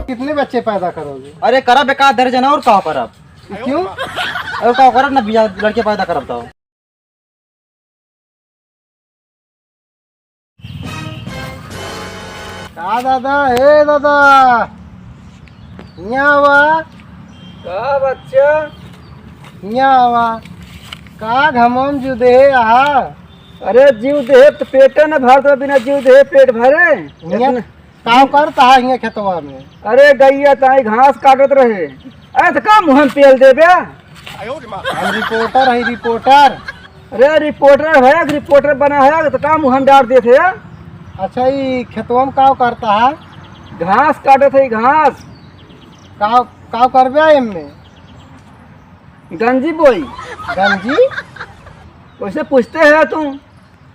कितने बच्चे पैदा करोगे? अरे करा बेकार दर्जन और कहाँ पर अब क्यों? और कहाँ करब ना बिया लड़के पैदा करब तो का दादा, हे दादा, यहाँ आवा। का बच्चा यहाँ आवा। का घमम जुदे आहा। अरे जीव देह तो पेटे न भर तो बिना जीव देह पेट भरे यहाँ काम करता है यहाँ खेतवा में। अरे गैया ताई घास काटत रहे तो का मुँह में तेल देबे। हम रिपोर्टर है, रिपोर्टर। अरे रिपोर्टर है, रिपोर्टर बना है तो का मुँह में डाल देते है। अच्छा, ये खेतवा में का करता है? घास काटत है घास। का करबे इनमें? गंजी बोई गंजी वैसे पूछते है तुम।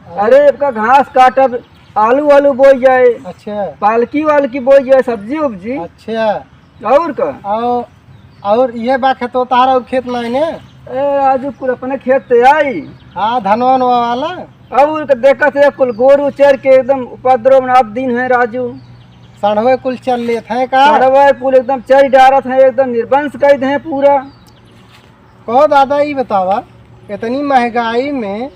अरे इसका घास काटब, आलू वालू बोई जाए, अच्छा, पालकी वालकी बोई जाए, सब्जी उब्जी अच्छा। और का और ये बा खेत तारा और खेत नहीं ने? आज कुल अपने खेत से आई। हाँ, धनवा वाला। और का देखा थे कुल गोरू चर के एकदम उपद्रव नाप दिन है राजू। सड़वे कुल चल लेते हैं का? सड़वा कुल एकदम चर डारत है, एकदम निर्वंश कर दे पूरा। कहो दादा, ये बतावा इतनी महंगाई में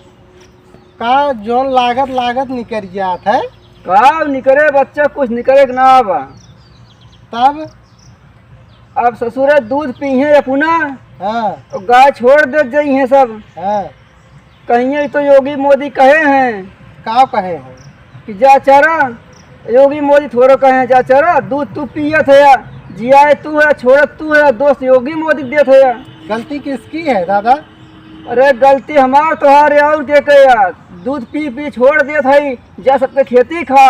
का जोन लागत निकल जात है? का निकले बच्चा, कुछ निकले ना बा। तब अब ससुर दूध पीहे अपना, हाँ, और गाय छोड़ दे जाई है सब। हाँ। कहीं तो योगी मोदी कहे हैं का कहे हैं कि जा चरा। योगी मोदी थोड़ा कहे हैं जा चरा, दूध तू पियत है, जियाए तू है, छोड़त तू है, दोस्त योगी मोदी देत है। गलती किसकी है दादा? अरे गलती हमार तोहार और देते यार, दूध पी पी छोड़ देत है, जा सबके खेती खा।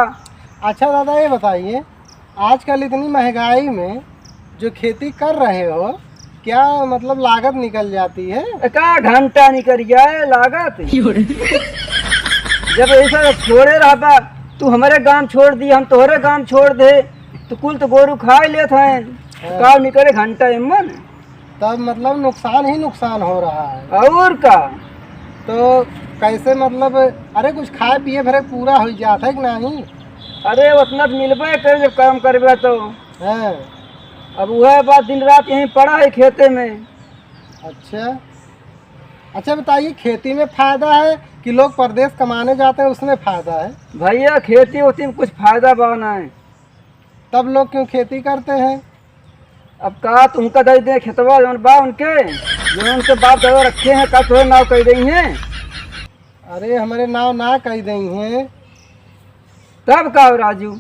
अच्छा दादा, ये बताइए, आजकल इतनी महंगाई में जो खेती कर रहे हो, क्या मतलब लागत निकल जाती है? का घंटा निकल जाए लागत। जब ऐसा छोड़े रहा तू हमारे गांव छोड़ दी, हम तोहरे गांव छोड़ दे, तो कुल तो गोरू खा लेते हैं, का निकले घंटा इमन। तब मतलब नुकसान ही नुकसान हो रहा है। और का तो कैसे मतलब, अरे कुछ खाए पिए भरे पूरा हो जाता है कि नहीं? अरे उतना तो मिलबे करे जब काम करबे तो। हाँ। अब वह बात दिन रात यहीं पड़ा है खेते में। अच्छा, अच्छा बताइए, खेती में फायदा है कि लोग परदेश कमाने जाते हैं उसमें फायदा है? भैया खेती होती में कुछ फायदा बाना है। तब लोग क्यों खेती करते हैं? अब का तुमका दे दे खेतवा जौन बा उनके, जो उनके बाप दादा रखे हैं, का थोड़े नाव कह रही हैं। अरे हमारे नाव ना कह दें हैं। तब का राजू।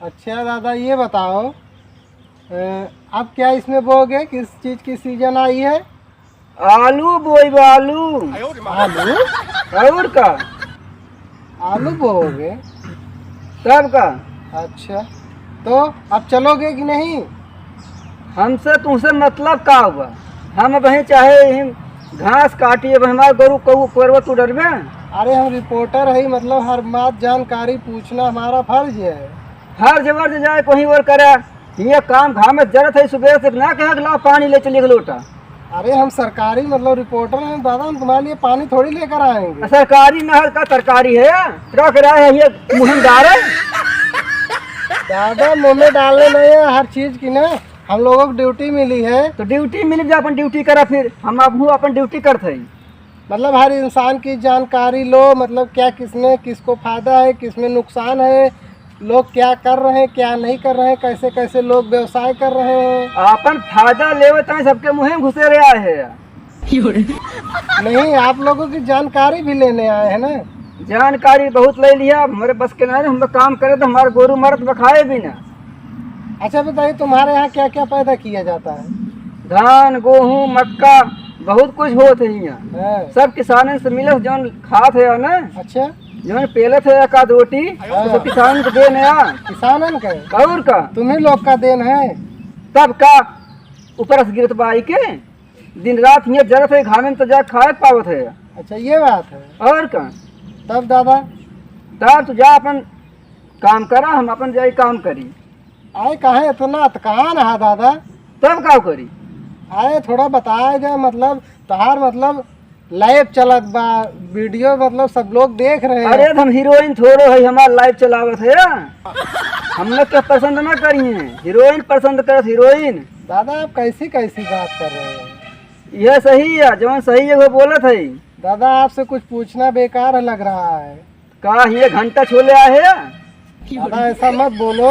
अच्छा दादा, ये बताओ, अब क्या इसमें बोगे? किस चीज़ की सीजन आई है? आलू बोई बा, आलू। आलू? और का आलू बोओगे? तब का। अच्छा, तो अब चलोगे कि नहीं? हमसे तुमसे मतलब का हुआ? हम वहीं चाहे घास काटिए, हमारे गोरू कऊ करवा तू डरबे। अरे हम रिपोर्टर है, मतलब हर बात जानकारी पूछना हमारा फर्ज है। हर जगह से जाए कहीं और करे, ये काम घाम में जरूरत है, सुबह से ना कहे ला पानी ले चलिए लोटा। अरे हम सरकारी मतलब रिपोर्टर हैं दादा, हम तुम्हारे लिए पानी थोड़ी लेकर आएंगे। सरकारी नहर का तरकारी है, ट्रक रहा है ये मुहिम डाल दादा मुँह में डालने नहीं है हर चीज़ की ना, हम लोगों को ड्यूटी मिली है। तो ड्यूटी मिल जाए, अपन ड्यूटी करा, फिर हम अब अपन ड्यूटी करते हैं। मतलब हर इंसान की जानकारी लो, मतलब क्या किसमें किसको फायदा है, किसमें नुकसान है, लोग क्या कर रहे हैं क्या नहीं कर रहे हैं, कैसे कैसे लोग व्यवसाय कर रहे हैं। अपन फायदा लेवे तो सबके मुँह में घुसे रहे है। नहीं, आप लोगों की जानकारी भी लेने आए हैं ना। जानकारी बहुत ले लिया, हमारे बस के नहीं, हम लोग काम करे तो हमारे गोरू मरत बखाए भी ना। अच्छा बताइए, तुम्हारे यहाँ क्या क्या पैदा किया जाता है? धान, गेहूँ, मक्का, बहुत कुछ होते हैं यहाँ। हाँ। सब किसानों से मिले जौन खात है ना। अच्छा, जौन पेलत है एक आध रोटी, तो सब किसान को देन है। किसानन का? और का तुम्ही लोग का देन है। तब का ऊपर से गिरत बाई के दिन रात ये जरूरत है, घामे में तो जा खाए पावत है। अच्छा, ये बात है। और का तब दादा तब तू जा अपन काम करा, हम अपन जाई काम करी। आए कहाँ इतना अतकान है दादा? तब का करी? आए थोड़ा बताया जाए, मतलब तहार मतलब लाइव चलत बा, वीडियो मतलब सब लोग देख रहे हैं। अरे हम हीरोइन थोड़ो है, हमार लाइव चलावत है। हम लोग क्या पसंद ना करिए, हीरोइन पसंद करत हीरोइन। दादा आप कैसी कैसी बात कर रहे हैं? यह सही है, जवन सही है वो बोलत है। दादा आपसे कुछ पूछना बेकार लग रहा है। का ये घंटा छोले आए है? दादा ऐसा मत बोलो,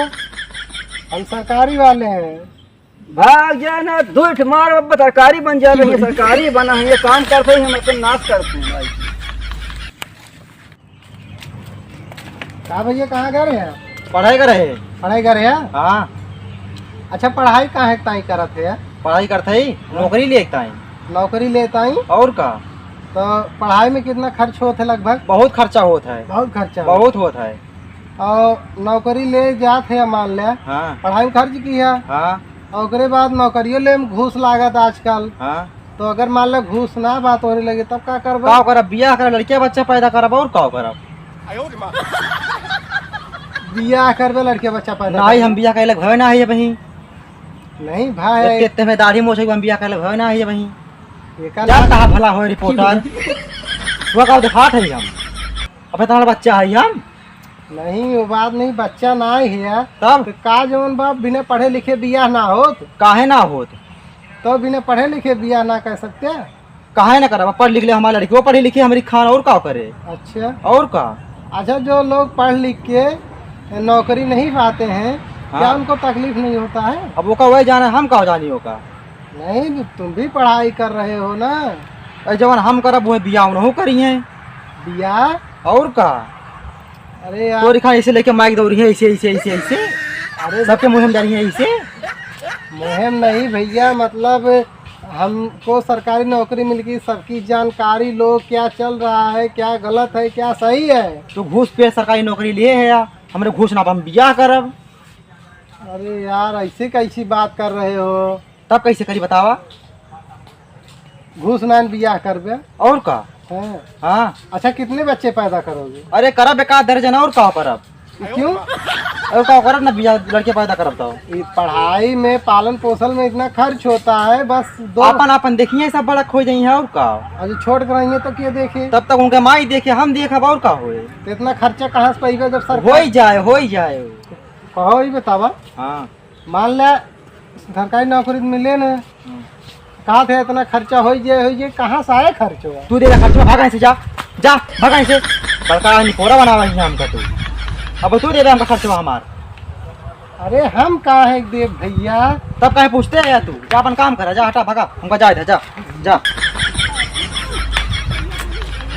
हम सरकारी वाले हैं। भाग जाए ना, धूठ मार अब सरकारी बन जाए। ये सरकारी बना है, ये काम करते ही हम अपन नाश करते हैं भाई। कहा भैया कहाँ गए हैं? पढ़ाई कर रहे। पढ़ाई कर रहे हैं? हाँ अच्छा पढ़ाई कहाँ ताई करत है? पढ़ाई करते ही नौकरी लेता है। नौकरी लेता ही और का तो पढ़ाई में कितना खर्च होता है? लगभग बहुत खर्चा होता है। बहुत खर्चा बहुत होता है। और नौकरी ले जाते हैं मान ले, हाँ पढ़ाई में खर्च किया हाँ और उसके बाद नौकरियों ले में घूस लागत आजकल। हाँ। तो अगर मान लो घूस ना बात हो रही लगे तब क्या करब? का करब? बियाह कर, लड़किया बच्चा पैदा करब और का करब? बियाह करबे लड़के बच्चा पैदा नहीं हम बियाह कैलक भय ना है बही। नहीं भाई इतने में दाढ़ी मोछ हम बियाह कैलक भय ना है बही। एका क्या लाख- कहा भला हो रिपोर्टर? वो का दिखात है हम। अबे तुम्हारा बच्चा है हम। नहीं वो बात नहीं, बच्चा ना ही है तब तो का जवन बाप बिना पढ़े लिखे बियाह ना होत काहे ना होत? तो बिना पढ़े लिखे बियाह ना कर सकते? काहे ना करब? पढ़ लिख ले हमारे लड़की, वो पढ़ी लिखी हमारी खान और का करे? अच्छा और का? अच्छा जो लोग पढ़ लिख के नौकरी नहीं पाते हैं क्या हाँ। उनको तकलीफ नहीं होता है? अब वो का वही जाना, हम का जानी होगा? नहीं तुम भी पढ़ाई कर रहे हो ना। जवन हम करब वो बियाह नहीं करी है। बियाह और का? अरे यार तो रिखा ऐसे लेके माइक दौड़ी है, ऐसे ऐसे ऐसे ऐसे अरे सबके मुँह में जा रही है ऐसे। मुहिम नहीं भैया, मतलब हमको सरकारी नौकरी मिल गई, सबकी जानकारी लो क्या चल रहा है, क्या गलत है क्या सही है। तो घूस पे सरकारी नौकरी लिए है या हमरे घूस ना हम बियाह करब? अरे यार ऐसे कैसी बात कर रहे हो? तब कैसे करी बतावा? घूस ना बियाह करबे? और का? हैं? हाँ। अच्छा कितने बच्चे पैदा करोगे? अरे करब एक आध दर्जन और का करब? क्यों? और का करब ना बियाह लड़के पैदा करब तो। ये पढ़ाई में पालन पोषण में इतना खर्च होता है, बस दो अपन अपन देखिए सब बड़ा खो जाई है और का? अभी छोड़ कर आएंगे तो क्या देखे? तब तक उनके माई देखे हम देखब और का होए? तो इतना खर्चा कहाँ से पाएगा जब हो सरकार? ही जाए हो ही जाए। कहो ही बतावा। हाँ मान ले सरकारी नौकरी मिले न, कहा थे इतना खर्चा हो जाए कहाँ से आए खर्च हुआ? तू दे खर्च में भागा से जा जा भागा से बड़का निकोरा बनावा है हमका तू। अब तू दे दे हमका खर्च हमार। अरे हम कहाँ है देव भैया? तब कहे पूछते हैं या तू? जा अपन काम करा, जा हटा भागा हमका जा इधर जा जा।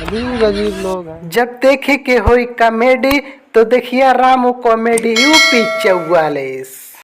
अजीब अजीब लोग हैं। जब देखे के होई कॉमेडी तो देखिए रामू कॉमेडी यूपी 44।